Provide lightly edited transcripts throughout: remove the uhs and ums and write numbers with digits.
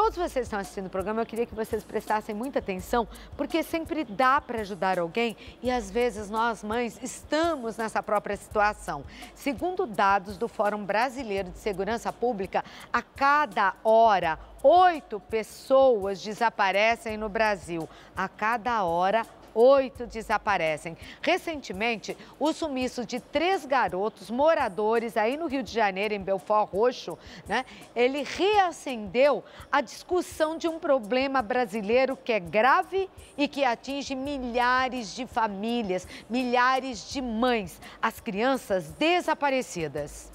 todos vocês que estão assistindo o programa, eu queria que vocês prestassem muita atenção, porque sempre dá para ajudar alguém e às vezes nós, mães, estamos nessa própria situação. Segundo dados do Fórum Brasileiro de Segurança Pública, a cada hora, 8 pessoas desaparecem no Brasil. A cada hora, 8 desaparecem. Recentemente, o sumiço de 3 garotos moradores aí no Rio de Janeiro, em Belford Roxo, né? Ele reacendeu a discussão de um problema brasileiro que é grave e que atinge milhares de famílias, milhares de mães, as crianças desaparecidas.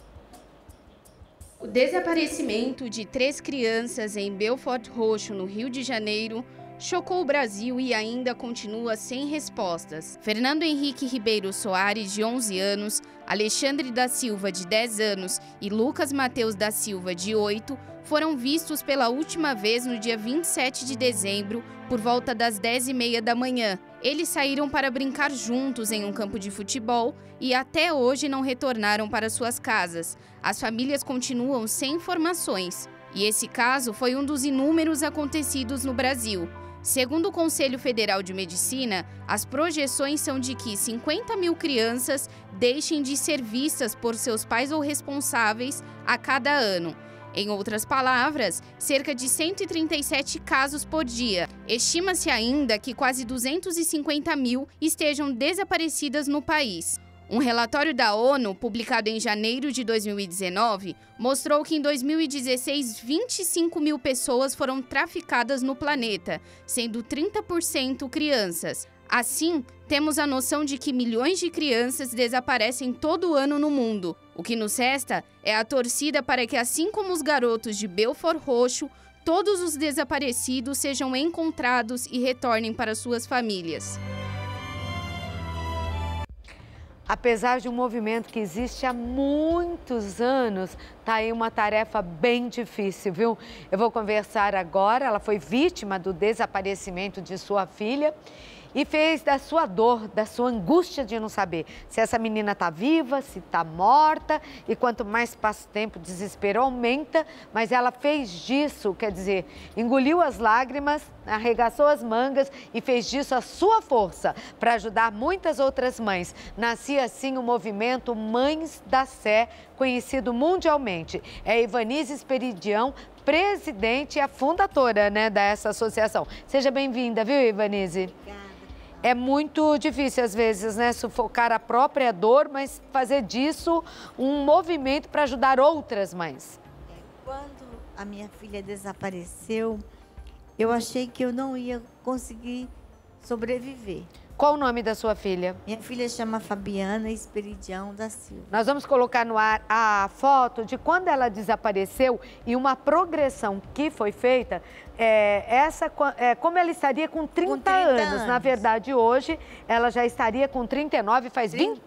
O desaparecimento de 3 crianças em Belford Roxo, no Rio de Janeiro, chocou o Brasil e ainda continua sem respostas. Fernando Henrique Ribeiro Soares, de 11 anos, Alexandre da Silva, de 10 anos e Lucas Mateus da Silva, de 8, foram vistos pela última vez no dia 27 de dezembro, por volta das 10h30 da manhã. Eles saíram para brincar juntos em um campo de futebol e até hoje não retornaram para suas casas. As famílias continuam sem informações. E esse caso foi um dos inúmeros acontecidos no Brasil. Segundo o Conselho Federal de Medicina, as projeções são de que 50 mil crianças deixem de ser vistas por seus pais ou responsáveis a cada ano. Em outras palavras, cerca de 137 casos por dia. Estima-se ainda que quase 250 mil estejam desaparecidas no país. Um relatório da ONU, publicado em janeiro de 2019, mostrou que em 2016, 25 mil pessoas foram traficadas no planeta, sendo 30% crianças. Assim, temos a noção de que milhões de crianças desaparecem todo ano no mundo. O que nos resta é a torcida para que, assim como os garotos de Belford Roxo, todos os desaparecidos sejam encontrados e retornem para suas famílias. Apesar de um movimento que existe há muitos anos, tá aí uma tarefa bem difícil, viu? Eu vou conversar agora, ela foi vítima do desaparecimento de sua filha e fez da sua dor, da sua angústia de não saber se essa menina está viva, se está morta, e quanto mais passa o tempo, o desespero aumenta, mas ela fez disso, quer dizer, engoliu as lágrimas, arregaçou as mangas e fez disso a sua força para ajudar muitas outras mães. Nascia assim o movimento Mães da Sé, conhecido mundialmente. É Ivanise Esperidião, presidente e a fundadora, né, dessa associação. Seja bem-vinda, viu, Ivanise? Obrigada. É muito difícil, às vezes, né, sufocar a própria dor, mas fazer disso um movimento para ajudar outras mães. Quando a minha filha desapareceu, eu achei que eu não ia conseguir sobreviver. Qual o nome da sua filha? Minha filha chama Fabiana Esperidião da Silva. Nós vamos colocar no ar a foto de quando ela desapareceu e uma progressão que foi feita. Como ela estaria com 30 anos. Na verdade, hoje ela já estaria com 39, faz 20...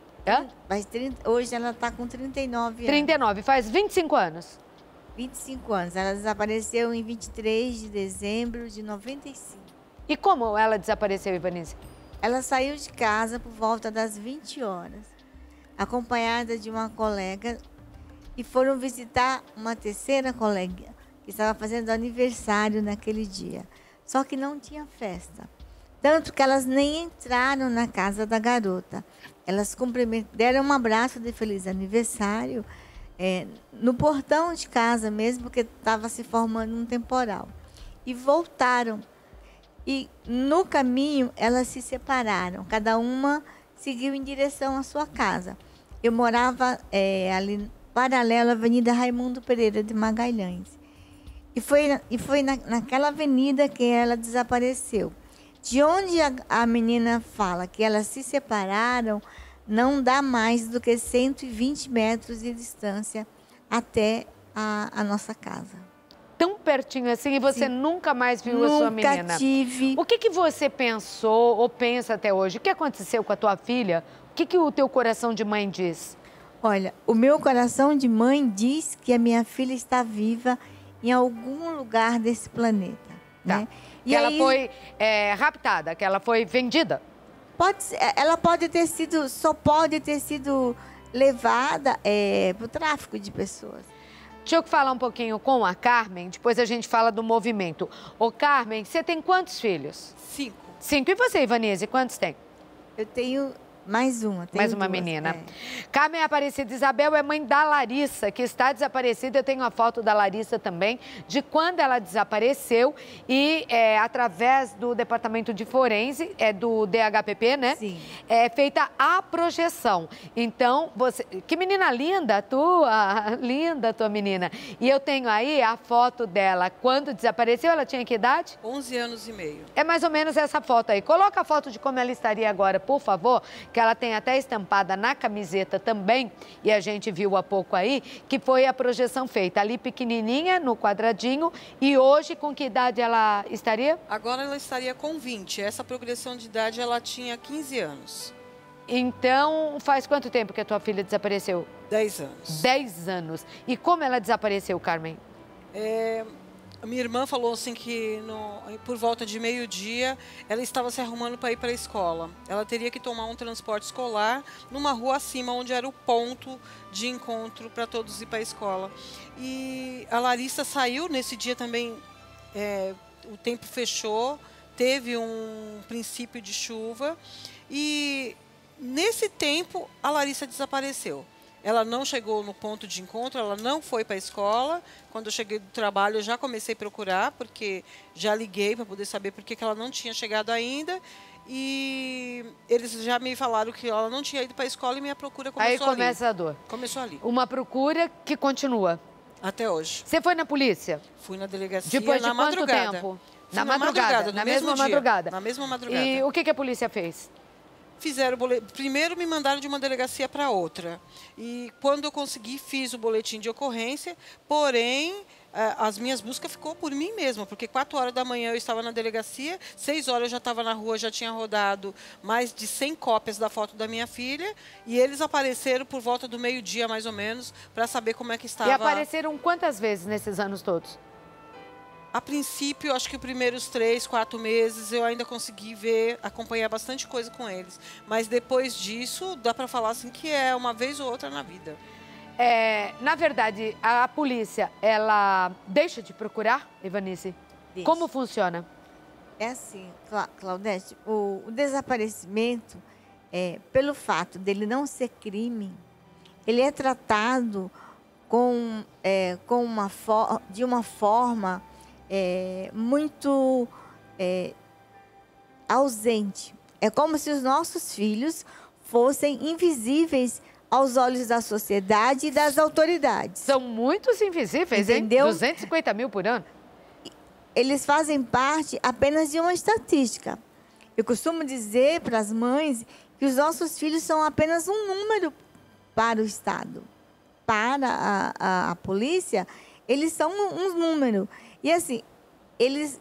Hoje ela está com 39 anos. 39, faz 25 anos. 25 anos. Ela desapareceu em 23 de dezembro de 95. E como ela desapareceu, Ivanise? Ela saiu de casa por volta das 20 horas, acompanhada de uma colega, e foram visitar uma terceira colega, que estava fazendo aniversário naquele dia. Só que não tinha festa. Tanto que elas nem entraram na casa da garota. Elas deram um abraço de feliz aniversário no portão de casa mesmo, porque estava se formando um temporal. E voltaram. E no caminho elas se separaram, cada uma seguiu em direção à sua casa. Eu morava ali paralelo à Avenida Raimundo Pereira de Magalhães. E foi naquela avenida que ela desapareceu. De onde a menina fala que elas se separaram, não dá mais do que 120 metros de distância até a nossa casa. Tão pertinho assim e você nunca mais viu a sua menina? Nunca tive. O que você pensou ou pensa até hoje? O que aconteceu com a tua filha? O que o teu coração de mãe diz? Olha, o meu coração de mãe diz que a minha filha está viva em algum lugar desse planeta. Tá. Né? Que ela foi raptada, que ela foi vendida? Ela pode ter sido, só pode ter sido levada para o tráfico de pessoas. Deixa eu falar um pouquinho com a Carmen, depois a gente fala do movimento. Ô, Carmen, você tem quantos filhos? 5. 5. E você, Ivanise, quantos tem? Eu tenho mais uma. Mais uma menina. Carmen Aparecida Isabel é mãe da Larissa, que está desaparecida. Eu tenho a foto da Larissa também, de quando ela desapareceu. E através do Departamento de Forense, do DHPP, né? Sim. É feita a projeção. Então, você... Que menina linda, linda tua menina. E eu tenho aí a foto dela quando desapareceu. Ela tinha que idade? 11 anos e meio. É mais ou menos essa foto aí. Coloca a foto de como ela estaria agora, por favor, que ela tem até estampada na camiseta também, e a gente viu há pouco aí, que foi a projeção feita ali pequenininha, no quadradinho, e hoje com que idade ela estaria? Agora ela estaria com 20. Essa progressão de idade, ela tinha 15 anos. Então, faz quanto tempo que a tua filha desapareceu? 10 anos. 10 anos. E como ela desapareceu, Carmen? A minha irmã falou assim que por volta de meio-dia ela estava se arrumando para ir para a escola. Ela teria que tomar um transporte escolar numa rua acima, onde era o ponto de encontro para todos ir para a escola. E a Larissa saiu nesse dia também, o tempo fechou, teve um princípio de chuva e nesse tempo a Larissa desapareceu. Ela não chegou no ponto de encontro, ela não foi para a escola. Quando eu cheguei do trabalho, eu já comecei a procurar, porque já liguei para poder saber por que ela não tinha chegado ainda. E eles já me falaram que ela não tinha ido para a escola e minha procura começou ali. Aí começa a dor. Começou ali. Uma procura que continua. Até hoje. Você foi na polícia? Fui na delegacia Depois de na quanto madrugada. tempo? Na madrugada, na mesma madrugada. Na mesma madrugada. E o que a polícia fez? Fizeram o boletim. Primeiro me mandaram de uma delegacia para outra. E quando eu consegui, fiz o boletim de ocorrência, porém, as minhas buscas ficou por mim mesma, porque 4 horas da manhã eu estava na delegacia, 6 horas eu já estava na rua, já tinha rodado mais de 100 cópias da foto da minha filha, e eles apareceram por volta do meio-dia, mais ou menos, para saber como é que estava. E apareceram quantas vezes nesses anos todos? A princípio, acho que os primeiros 3, 4 meses eu ainda consegui acompanhar bastante coisa com eles. Mas depois disso, dá para falar assim que é uma vez ou outra na vida. Na verdade, a polícia, ela deixa de procurar, Ivanice? Deixa. Como funciona? É assim, Claudete, o desaparecimento, pelo fato dele não ser crime, ele é tratado de uma forma muito ausente. É como se os nossos filhos fossem invisíveis aos olhos da sociedade e das autoridades. São muitos invisíveis, entendeu? Hein? 250 mil por ano. Eles fazem parte apenas de uma estatística. Eu costumo dizer para as mães que os nossos filhos são apenas um número para o Estado. Para a polícia, eles são um número. E assim, eles...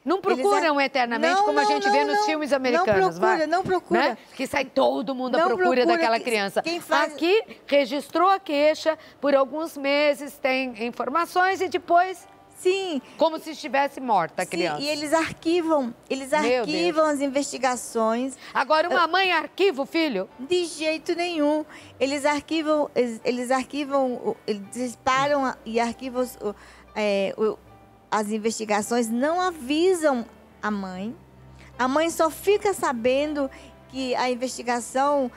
não procuram eternamente, como a gente vê nos filmes americanos. Não procura. Né? Que sai todo mundo à procura daquela criança. Aqui, registrou a queixa, por alguns meses tem informações e depois... Sim. Como se estivesse morta a criança. E eles arquivam as investigações. Agora, uma mãe arquiva o filho? De jeito nenhum. Eles disparam e arquivam as investigações, não avisam a mãe. A mãe só fica sabendo que a investigação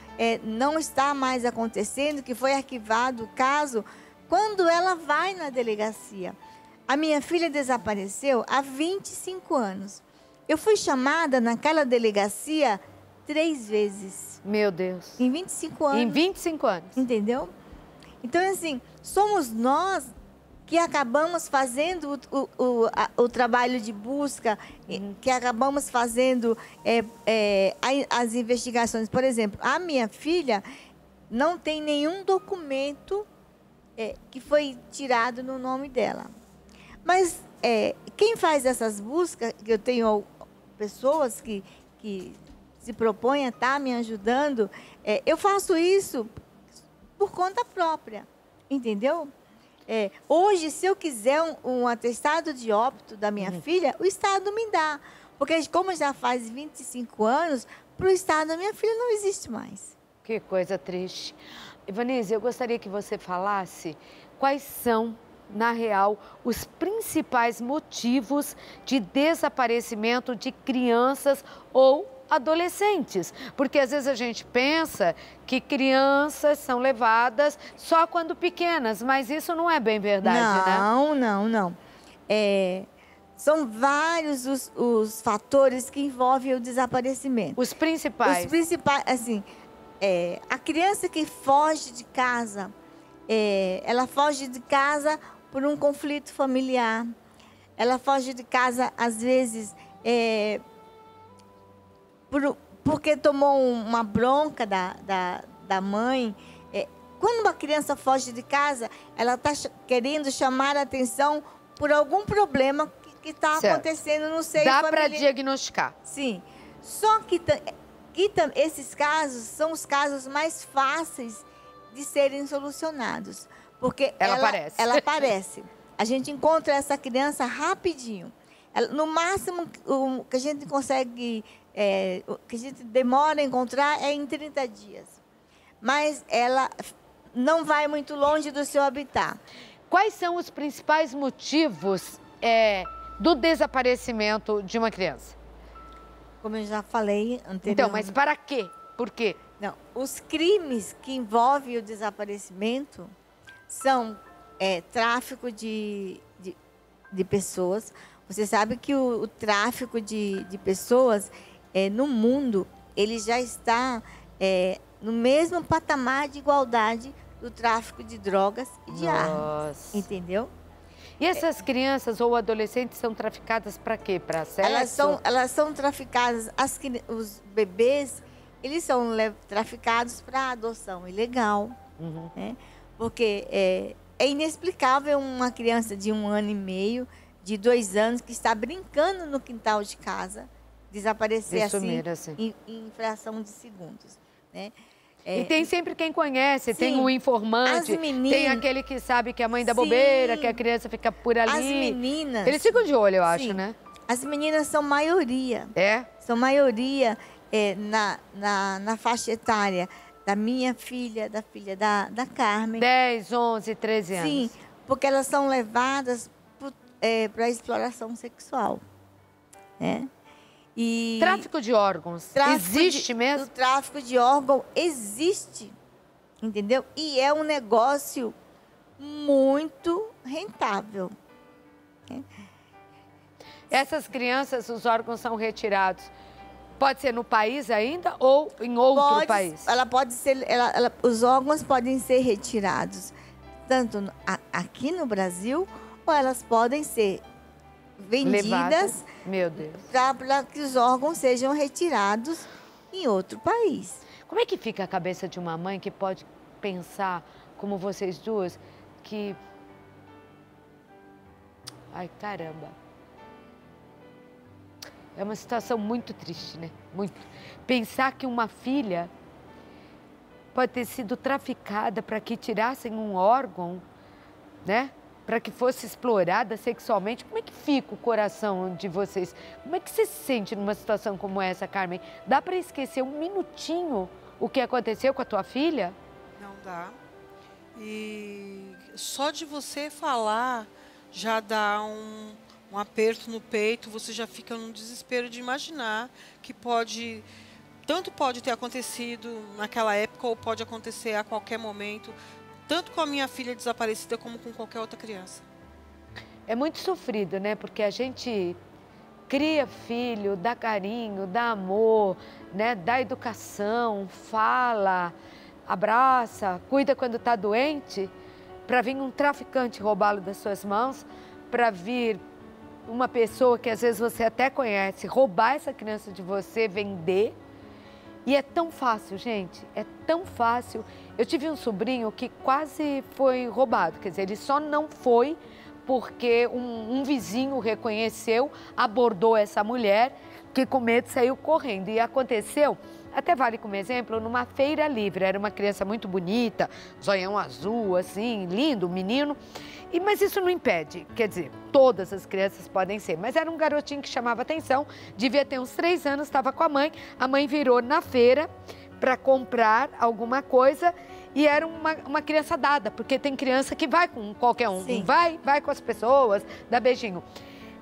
não está mais acontecendo, que foi arquivado o caso, quando ela vai na delegacia. A minha filha desapareceu há 25 anos. Eu fui chamada naquela delegacia 3 vezes. Meu Deus. Em 25 anos. Em 25 anos. Entendeu? Então, assim, somos nós que acabamos fazendo o trabalho de busca, que acabamos fazendo as investigações. Por exemplo, a minha filha não tem nenhum documento que foi tirado no nome dela. Mas quem faz essas buscas, eu tenho pessoas que se propõem a estar me ajudando, eu faço isso por conta própria, entendeu? Hoje, se eu quiser um atestado de óbito da minha filha, o Estado me dá. Porque como já faz 25 anos, para o Estado a minha filha não existe mais. Que coisa triste. Ivanise, eu gostaria que você falasse quais são, na real, os principais motivos de desaparecimento de crianças ou adolescentes. Porque às vezes a gente pensa que crianças são levadas só quando pequenas, mas isso não é bem verdade, né? Não. São vários os fatores que envolvem o desaparecimento. Os principais? Os principais, assim, a criança que foge de casa, ela foge de casa por um conflito familiar. Ela foge de casa, às vezes, porque tomou uma bronca da mãe. Quando uma criança foge de casa, ela está querendo chamar a atenção por algum problema que está acontecendo no seio familiar. Dá para diagnosticar. Sim. Só que esses casos são os casos mais fáceis de serem solucionados. Porque ela aparece. A gente encontra essa criança rapidinho. No máximo, o que a gente consegue, que a gente demora a encontrar é em 30 dias. Mas ela não vai muito longe do seu habitat. Quais são os principais motivos do desaparecimento de uma criança? Como eu já falei anteriormente. Então, mas para quê? Por quê? Não, os crimes que envolvem o desaparecimento são tráfico de pessoas. Você sabe que o tráfico de pessoas no mundo, ele já está no mesmo patamar de igualdade do tráfico de drogas e de armas. Entendeu? E essas crianças ou adolescentes são traficadas para quê? Para sexo? Elas são traficadas, os bebês, eles são traficados para adoção ilegal. Uhum. Né? Porque é inexplicável uma criança de 1 ano e meio, de 2 anos, que está brincando no quintal de casa, desaparecer assim. Em fração de segundos. Né? E tem sempre quem conhece, sim, tem um informante, tem aquele que sabe que é a mãe da bobeira, que a criança fica por ali. As meninas... Eles ficam de olho, eu acho, né? As meninas são maioria. São maioria na faixa etária da minha filha, da filha da Carmen. 10, 11, 13 anos. Sim, porque elas são levadas para exploração sexual. Né? E tráfico de órgãos existe mesmo? O tráfico de órgão existe, entendeu? E é um negócio muito rentável. Né? Essas crianças, os órgãos são retirados. Pode ser no país ainda ou em outro país? Ela pode ser, os órgãos podem ser retirados tanto aqui no Brasil, ou elas podem ser vendidas, meu Deus, para que os órgãos sejam retirados em outro país. Como é que fica a cabeça de uma mãe que pode pensar, como vocês duas, que... Ai, caramba. É uma situação muito triste, né? Muito. Pensar que uma filha pode ter sido traficada para que tirassem um órgão, né? Para que fosse explorada sexualmente. Como é que fica o coração de vocês? Como é que você se sente numa situação como essa, Carmen? Dá para esquecer um minutinho o que aconteceu com a tua filha? Não dá. E só de você falar já dá um aperto no peito, você já fica num desespero de imaginar que tanto pode ter acontecido naquela época ou pode acontecer a qualquer momento, tanto com a minha filha desaparecida como com qualquer outra criança. É muito sofrido, né? Porque a gente cria filho, dá carinho, dá amor, né? Dá educação, fala, abraça, cuida quando está doente, para vir um traficante roubá-lo das suas mãos, para vir uma pessoa que às vezes você até conhece, roubar essa criança de você, vender. E é tão fácil, gente, é tão fácil. Eu tive um sobrinho que quase foi roubado, quer dizer, ele só não foi porque um vizinho reconheceu, abordou essa mulher, que com medo saiu correndo. E aconteceu, até vale como exemplo, numa feira livre. Era uma criança muito bonita, zoião azul, assim, lindo, menino. Mas isso não impede, quer dizer, todas as crianças podem ser. Mas era um garotinho que chamava atenção, devia ter uns 3 anos, estava com a mãe virou na feira para comprar alguma coisa e era uma criança dada, porque tem criança que vai com qualquer um, Sim. vai com as pessoas, dá beijinho.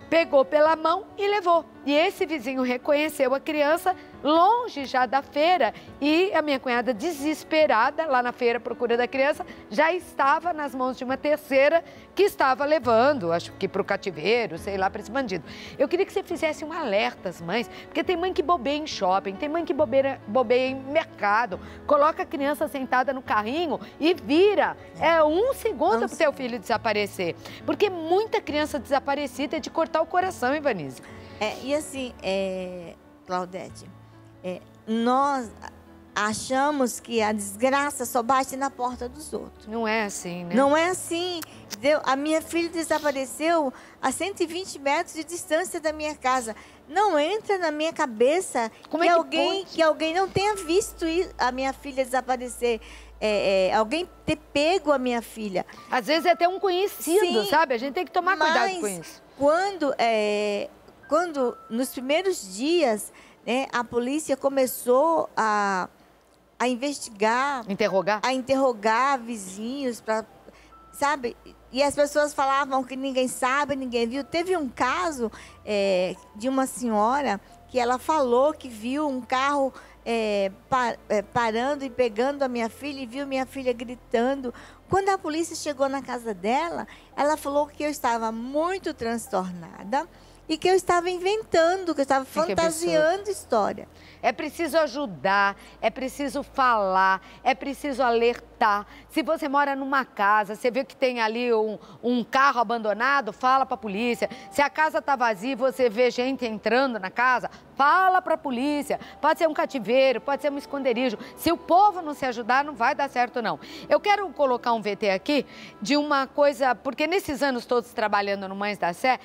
Pegou pela mão e levou. E esse vizinho reconheceu a criança longe já da feira e a minha cunhada, desesperada, lá na feira à procura da criança, já estava nas mãos de uma terceira que estava levando, acho que para o cativeiro, sei lá, para esse bandido. Eu queria que você fizesse um alerta às mães, porque tem mãe que bobeia em shopping, tem mãe que bobeia em mercado, coloca a criança sentada no carrinho e vira. É 1 segundo para o teu filho desaparecer. Porque muita criança desaparecida é de cortar o coração, Ivanise. E assim, Claudete, nós achamos que a desgraça só bate na porta dos outros. Não é assim, né? Não é assim. A minha filha desapareceu a 120 metros de distância da minha casa. Não entra na minha cabeça que alguém não tenha visto a minha filha desaparecer. Alguém ter pego a minha filha. Às vezes é até um conhecido, Sim, sabe? A gente tem que tomar cuidado com isso. Quando nos primeiros dias, né, a polícia começou a investigar, a interrogar vizinhos, sabe? E as pessoas falavam que ninguém sabe, ninguém viu. Teve um caso de uma senhora que ela falou que viu um carro parando e pegando a minha filha e viu minha filha gritando. Quando a polícia chegou na casa dela, ela falou que eu estava muito transtornada e que eu estava inventando, que eu estava fantasiando história. É preciso ajudar, é preciso falar, é preciso alertar. Se você mora numa casa, você vê que tem ali um carro abandonado, fala para a polícia. Se a casa está vazia e você vê gente entrando na casa, fala para a polícia. Pode ser um cativeiro, pode ser um esconderijo. Se o povo não se ajudar, não vai dar certo, não. Eu quero colocar um VT aqui de uma coisa, porque nesses anos todos trabalhando no Mães da Sé,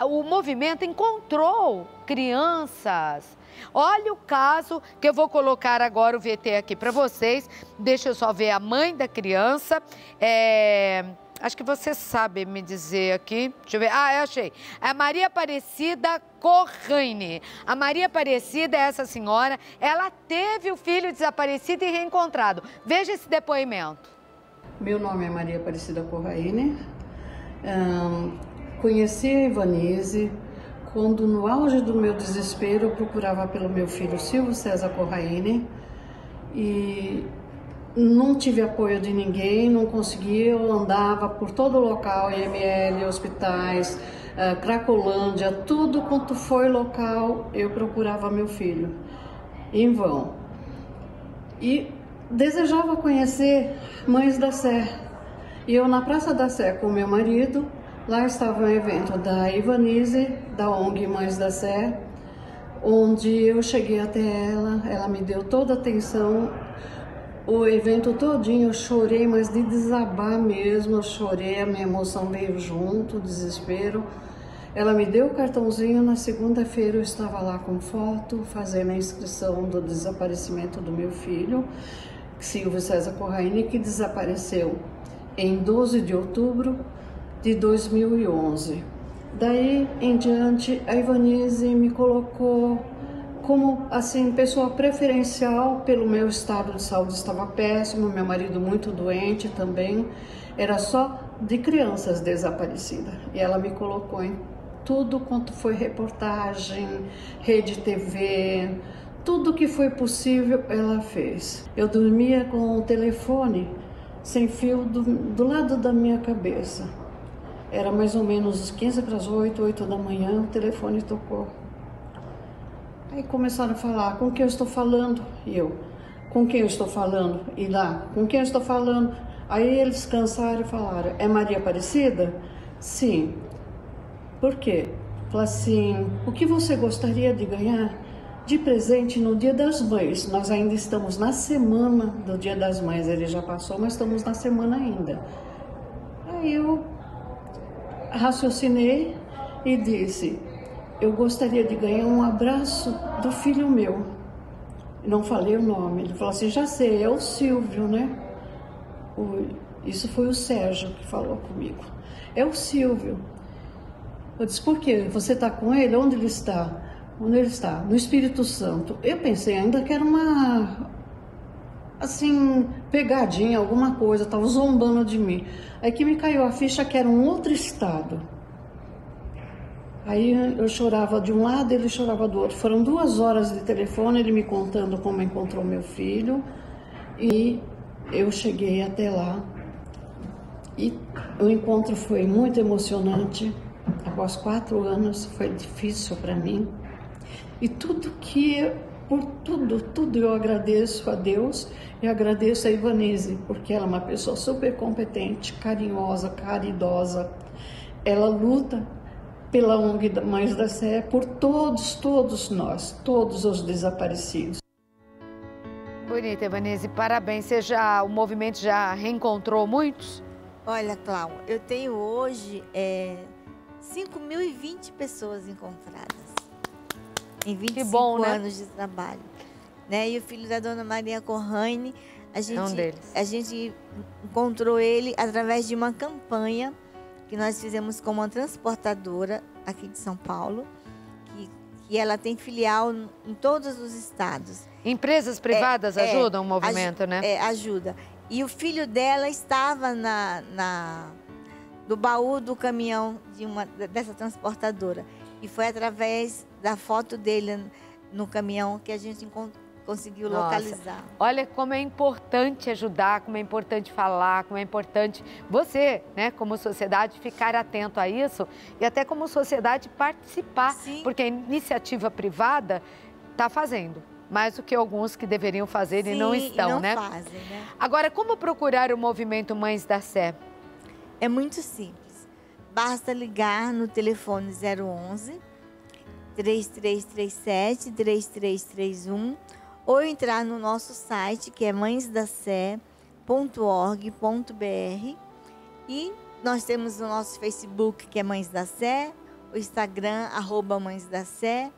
o movimento encontrou crianças. Olha o caso que eu vou colocar agora o VT aqui para vocês. Deixa eu só ver a mãe da criança. Acho que você sabe me dizer aqui. Deixa eu ver. Eu achei. É a Maria Aparecida Corraine. A Maria Aparecida é essa senhora. Ela teve o filho desaparecido e reencontrado. Veja esse depoimento. Meu nome é Maria Aparecida Corraine. Conheci a Ivanise quando, no auge do meu desespero, eu procurava pelo meu filho Silvio César Corraine e não tive apoio de ninguém, não conseguia, eu andava por todo o local, IML, hospitais, Cracolândia, tudo quanto foi local, eu procurava meu filho, em vão. E desejava conhecer Mães da Sé. E eu na Praça da Sé com meu marido, lá estava um evento da Ivanise, da ONG Mães da Sé, onde eu cheguei até ela me deu toda a atenção, o evento todinho eu chorei, mas de desabar mesmo, eu chorei, a minha emoção veio junto, o desespero. Ela me deu o cartãozinho, na segunda-feira eu estava lá com foto, fazendo a inscrição do desaparecimento do meu filho, Silvio César Corraine, que desapareceu em 12 de outubro de 2011. Daí em diante, a Ivanise me colocou como assim pessoa preferencial pelo meu estado de saúde, estava péssimo, meu marido muito doente também, era só de crianças desaparecidas. E ela me colocou em tudo quanto foi reportagem, rede TV, tudo que foi possível ela fez. Eu dormia com o telefone sem fio do lado da minha cabeça. Era mais ou menos 15 para as 8 da manhã, o telefone tocou. Aí começaram a falar, com quem eu estou falando? E eu, com quem eu estou falando? E lá, com quem eu estou falando? Aí eles cansaram e falaram, é Maria Aparecida? Sim. Por quê? Falaram assim, o que você gostaria de ganhar de presente no Dia das Mães? Nós ainda estamos na semana do Dia das Mães, ele já passou, mas estamos na semana ainda. Aí eu raciocinei e disse, eu gostaria de ganhar um abraço do filho meu. Não falei o nome, ele falou assim, já sei, é o Silvio, né? Isso foi o Sérgio que falou comigo. É o Silvio. Eu disse, por quê? Você está com ele? Onde ele está? Onde ele está? No Espírito Santo. Eu pensei ainda que era assim, pegadinha, alguma coisa, estava zombando de mim. Aí que me caiu a ficha que era um outro estado. Aí eu chorava de um lado, ele chorava do outro. Foram 2 horas de telefone, ele me contando como encontrou meu filho. E eu cheguei até lá. E o encontro foi muito emocionante. Após 4 anos, foi difícil para mim. E por tudo eu agradeço a Deus e agradeço a Ivanese, porque ela é uma pessoa super competente, carinhosa, caridosa. Ela luta pela ONG Mães da Sé, por todos nós, todos os desaparecidos. Bonita, Ivanese, parabéns. O movimento já reencontrou muitos? Olha, Clau, eu tenho hoje 5.020 pessoas encontradas em 25 anos de trabalho. Né? E o filho da dona Maria Corraine, a gente encontrou ele através de uma campanha que nós fizemos com uma transportadora aqui de São Paulo, que ela tem filial em todos os estados. Empresas privadas ajudam o movimento, né? Ajuda. E o filho dela estava no baú do caminhão dessa transportadora. E foi através da foto dele no caminhão que a gente conseguiu localizar. Olha como é importante ajudar, como é importante falar, como é importante você, né, como sociedade, ficar atento a isso e até como sociedade participar. Sim. Porque a iniciativa privada está fazendo mais do que alguns que deveriam fazer. Sim, e não estão, não né? Fazem, né? Agora, como procurar o movimento Mães da Sé? É muito simples. Basta ligar no telefone 011 3337 3331 ou entrar no nosso site, que é mãesdacé.org.br, e nós temos o nosso Facebook, que é Mães da Sé, o Instagram, @mãesdacé.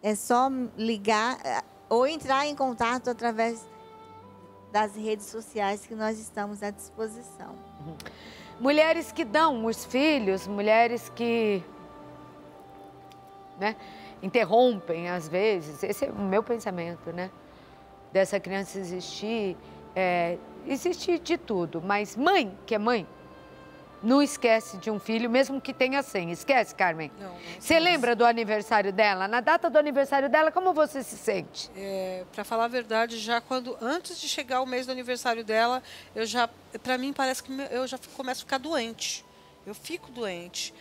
É só ligar ou entrar em contato através das redes sociais que nós estamos à disposição. Mulheres que dão os filhos, mulheres que, né, interrompem às vezes, esse é o meu pensamento, né? Dessa criança existir, existe de tudo, mas mãe, que é mãe, não esquece de um filho, mesmo que tenha 100. Esquece, Carmen? Não. Você lembra do aniversário dela? Na data do aniversário dela, como você se sente? Para falar a verdade, antes de chegar o mês do aniversário dela, para mim parece que eu já começo a ficar doente. Eu fico doente.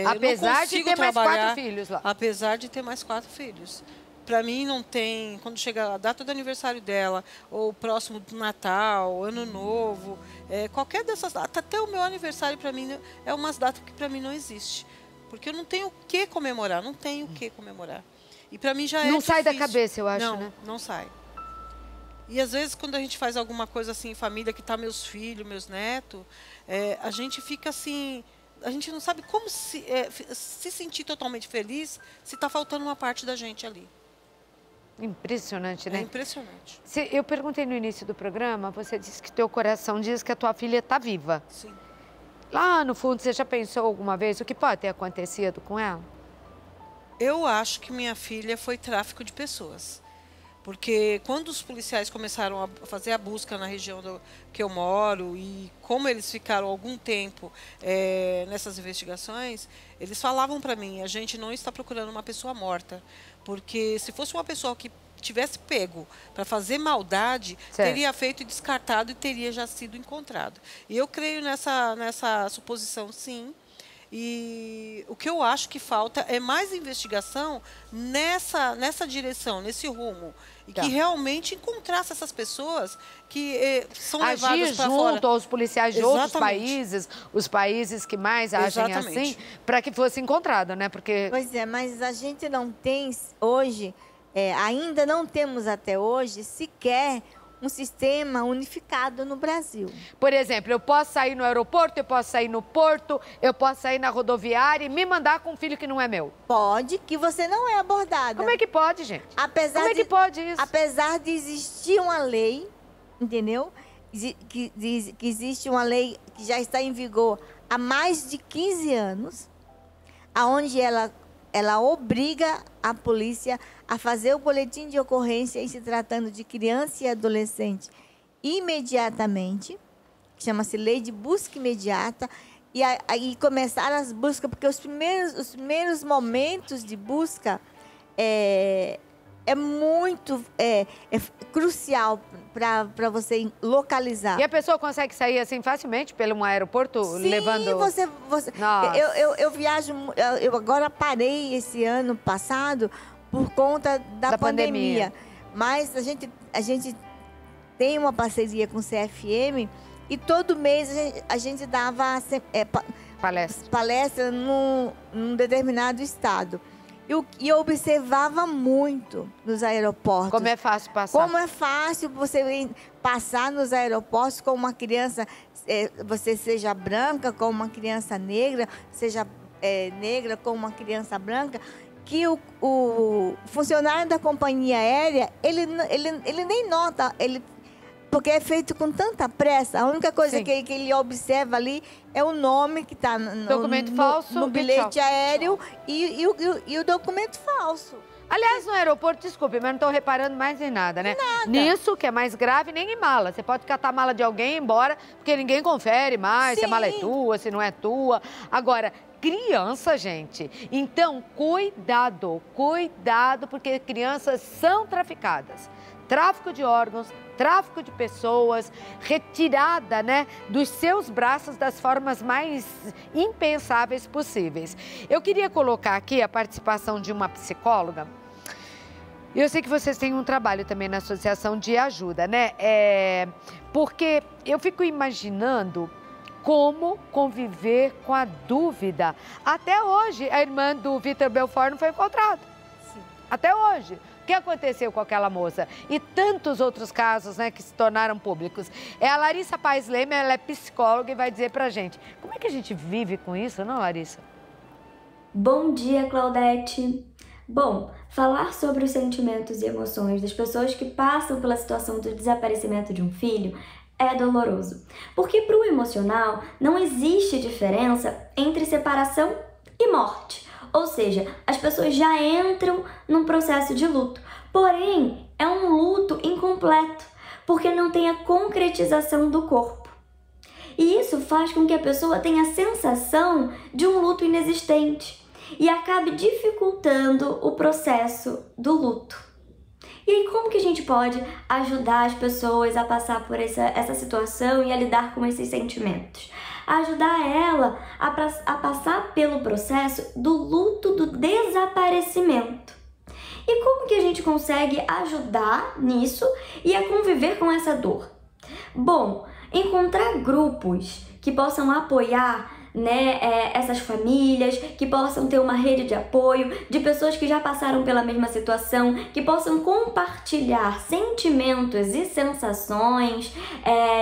Apesar de ter mais 4 filhos lá. Apesar de ter mais 4 filhos. Para mim não tem, quando chega a data do aniversário dela, ou próximo do Natal, Ano Novo, qualquer dessas datas, até o meu aniversário para mim é umas datas que para mim não existe. Porque eu não tenho o que comemorar, E para mim já é Não difícil. sai da cabeça, eu acho, né? Não sai. E às vezes quando a gente faz alguma coisa assim em família, que tá meus filhos, meus netos, a gente fica assim... A gente não sabe como se sentir totalmente feliz se está faltando uma parte da gente ali. Impressionante, né? É impressionante. Eu perguntei no início do programa, você disse que teu coração diz que a tua filha está viva. Sim. Lá no fundo, você já pensou alguma vez o que pode ter acontecido com ela? Eu acho que minha filha foi tráfico de pessoas. Porque quando os policiais começaram a fazer a busca na região que eu moro e como eles ficaram algum tempo nessas investigações, eles falavam para mim, a gente não está procurando uma pessoa morta. Porque se fosse uma pessoa que tivesse pego para fazer maldade, teria feito e descartado e teria já sido encontrado. E eu creio nessa suposição, sim. E o que eu acho que falta é mais investigação nessa direção, nesse rumo. E que realmente encontrasse essas pessoas que são levadas para fora. Junto aos policiais de outros países, os países que mais agem assim, para que fosse encontrado, né? Porque... Pois é, mas a gente não tem hoje, ainda não temos até hoje, sequer um sistema unificado no Brasil. Por exemplo, eu posso sair no aeroporto, eu posso sair no porto, eu posso sair na rodoviária e me mandar com um filho que não é meu. Pode, que você não é abordada. Como é que pode, gente? Como é que pode isso? Apesar de existir uma lei, entendeu? Que existe uma lei que já está em vigor há mais de 15 anos, onde ela obriga a polícia a fazer o boletim de ocorrência em se tratando de criança e adolescente imediatamente, que chama-se Lei de Busca Imediata, e aí começaram as buscas, porque os primeiros momentos de busca é muito crucial para você localizar. E a pessoa consegue sair assim facilmente pelo aeroporto? Sim, levando... você Nossa. eu viajo, eu agora parei esse ano passado por conta da pandemia. Mas a gente tem uma parceria com o CFM e todo mês a gente dava palestra num determinado estado. E eu observava muito nos aeroportos. Como é fácil passar. Como é fácil você passar nos aeroportos com uma criança, você seja branca com uma criança negra, seja negra com uma criança branca, que o funcionário da companhia aérea, ele nem nota, porque é feito com tanta pressa. A única coisa que ele observa ali é o nome que está no bilhete aéreo e o documento falso. Aliás, no aeroporto, desculpe, mas não estou reparando mais em nada, né? Nada. Nisso, que é mais grave, nem em mala. Você pode catar a mala de alguém e ir embora, porque ninguém confere mais se a mala é tua, se não é tua. Agora, criança, gente. Então, cuidado, porque crianças são traficadas. Tráfico de órgãos, tráfico de pessoas, retirada, né, dos seus braços das formas mais impensáveis possíveis. Eu queria colocar aqui a participação de uma psicóloga. Eu sei que vocês têm um trabalho também na Associação de Ajuda, né? Porque eu fico imaginando como conviver com a dúvida. Até hoje, a irmã do Vitor Belfort não foi encontrada. Sim. Até hoje. O que aconteceu com aquela moça? E tantos outros casos, né, que se tornaram públicos. A Larissa Paes Leme, ela é psicóloga e vai dizer pra gente. Como é que a gente vive com isso, não, Larissa? Bom dia, Claudete. Bom, falar sobre os sentimentos e emoções das pessoas que passam pela situação do desaparecimento de um filho é doloroso. Porque para o emocional não existe diferença entre separação e morte. Ou seja, as pessoas já entram num processo de luto. Porém, é um luto incompleto, porque não tem a concretização do corpo. E isso faz com que a pessoa tenha a sensação de um luto inexistente e acabe dificultando o processo do luto. E aí, como que a gente pode ajudar as pessoas a passar por essa situação e a lidar com esses sentimentos? Ajudar ela a passar pelo processo do luto do desaparecimento. E como que a gente consegue ajudar nisso e a conviver com essa dor? Bom, encontrar grupos que possam apoiar, né, essas famílias, que possam ter uma rede de apoio, de pessoas que já passaram pela mesma situação, que possam compartilhar sentimentos e sensações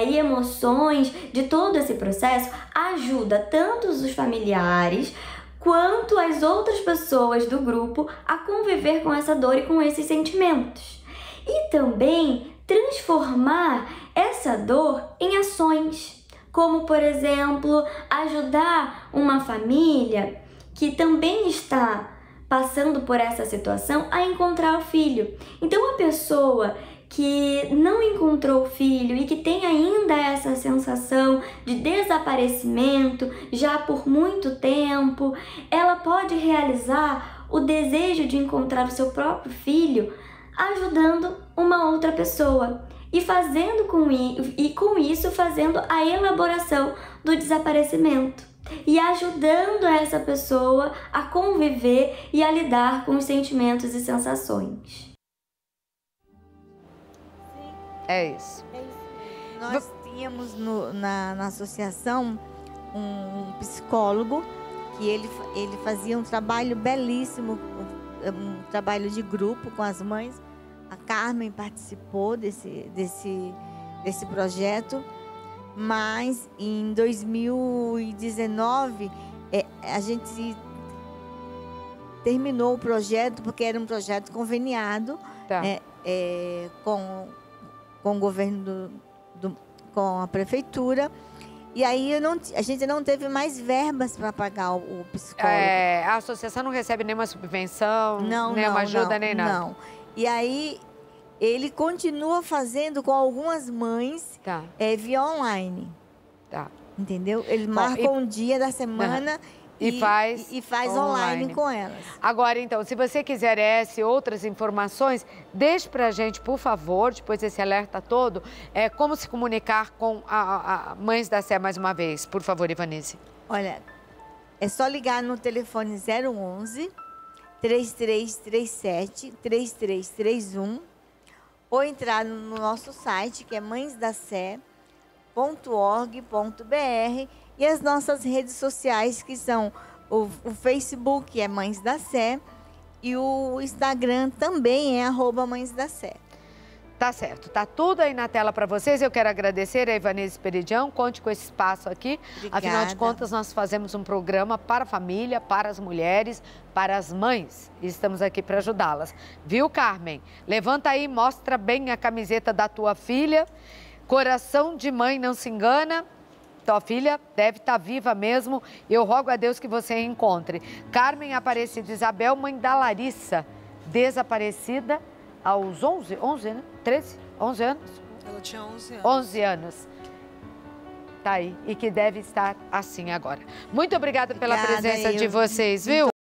e emoções de todo esse processo, ajuda tanto os familiares quanto as outras pessoas do grupo a conviver com essa dor e com esses sentimentos. E também transformar essa dor em ações. Como, por exemplo, ajudar uma família que também está passando por essa situação a encontrar o filho. Então, a pessoa que não encontrou o filho e que tem ainda essa sensação de desaparecimento já por muito tempo, ela pode realizar o desejo de encontrar o seu próprio filho ajudando uma outra pessoa. E com isso fazendo a elaboração do desaparecimento e ajudando essa pessoa a conviver e a lidar com os sentimentos e sensações. É isso. Nós tínhamos na associação um psicólogo que ele fazia um trabalho belíssimo, um trabalho de grupo com as mães. A Carmen participou desse projeto, mas em 2019 a gente terminou o projeto porque era um projeto conveniado com o governo, com a prefeitura, E aí a gente não teve mais verbas para pagar o psicólogo. A associação não recebe nenhuma subvenção, nenhuma ajuda, nem nada? Não. E aí ele continua fazendo com algumas mães via online. Tá. Entendeu? Ele marca um dia da semana e faz online com elas. Agora, então, se você quiser essa e outras informações, deixe pra gente, por favor, depois desse alerta todo, como se comunicar com a Mães da Sé mais uma vez. Por favor, Ivanise. Olha, é só ligar no telefone 011 3337 3331 ou entrar no nosso site, que é mãesdacé.org.br, e as nossas redes sociais, que são o Facebook, é Mães da Sé, e o Instagram também é @mãesdacé. Tá certo, tá tudo aí na tela para vocês. Eu quero agradecer a Ivanise Peridião, conte com esse espaço aqui. Obrigada. Afinal de contas, nós fazemos um programa para a família, para as mulheres, para as mães. E estamos aqui para ajudá-las. Viu, Carmen? Levanta aí, mostra bem a camiseta da tua filha. Coração de mãe não se engana. Tua filha deve estar viva mesmo. Eu rogo a Deus que você a encontre. Carmen Aparecida Isabel, mãe da Larissa, desaparecida aos 11, né? 13, 11 anos? Ela tinha 11 anos. 11 anos. Tá aí. E que deve estar assim agora. Muito obrigada pela presença de vocês, viu?